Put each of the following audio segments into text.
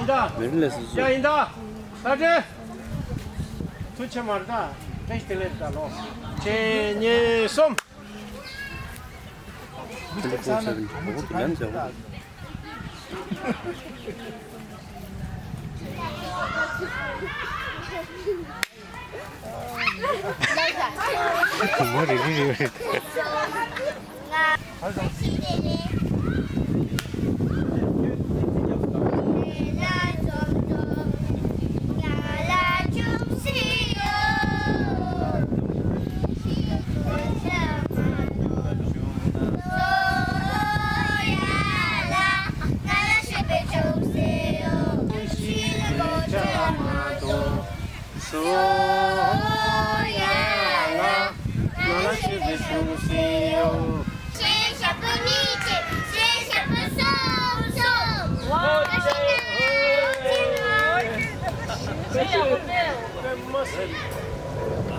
인다. 멜레스. 야 인다. 다들. 투체 말다. 테스트레다로. 제니 솜. 텔레포션. 그것도 면적. 머리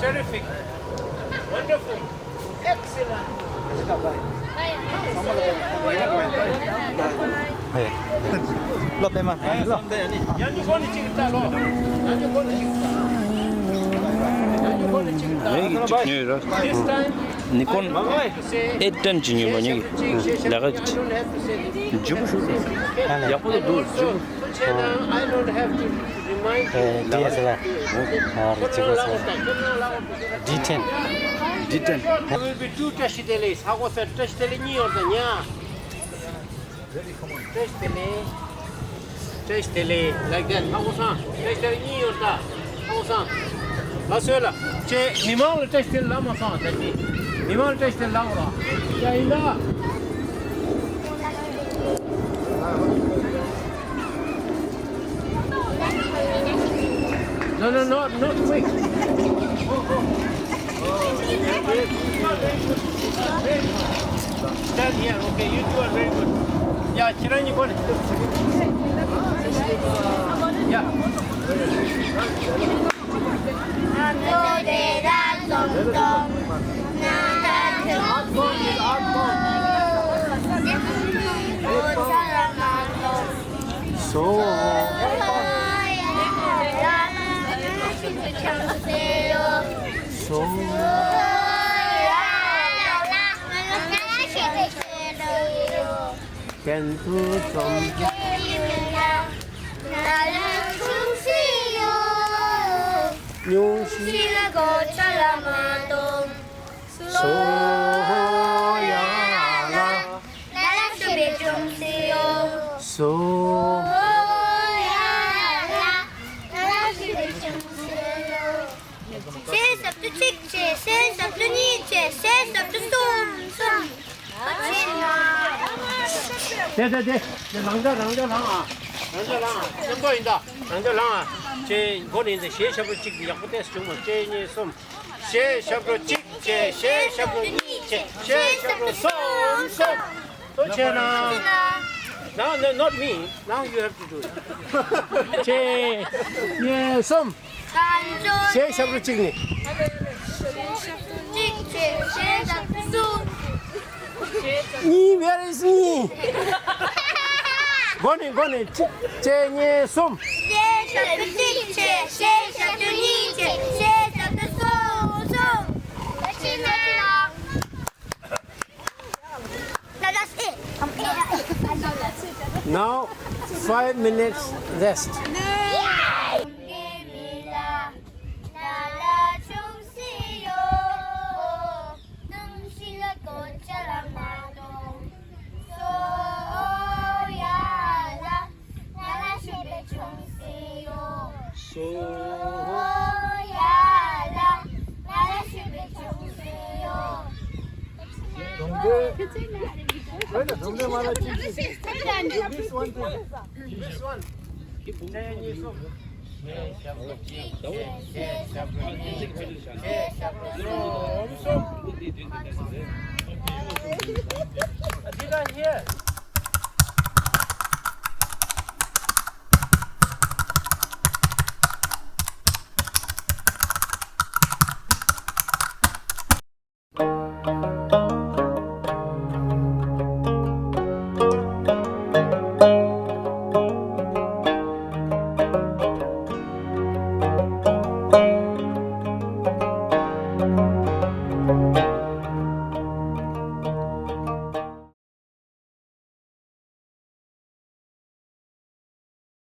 Terrific, wonderful, excellent. 로 빼만. 로. 양이 거는 찍다 로. 양이 거는 찍다. 양이 거는 찍다. 여기 찍녀라. This time, 니콘 8단 찍녀 뭐니? 내가 주부. 야포도 주. I don't have to remind you. DSLR. D10. There will be two test delays. How was that test delay? Test delay like that. How was that? Test delay How was that? Lasuela. Che nimal test delay lama sa tadi. Nimal test delay laura. Ya inda. No, not quick. Stand here, okay, you two are very good. Yeah, Chiran, you got it. Yeah. Can do some. 네, 랑자 보인다. 랑자 제 거리인데 셰샵을 찍기 약부터서 정말 제니 좀 셰샵으로 찍제 셰샵으로 니제 셰샵으로 솜 도체나 Now, not me. Now you have to do it. 제, 솜. 셰샵으로 찍니. 니, where is me? 거니, 제니 솜. Now, 5 minutes rest. 동대 말아 찍지. This one. Did I hear?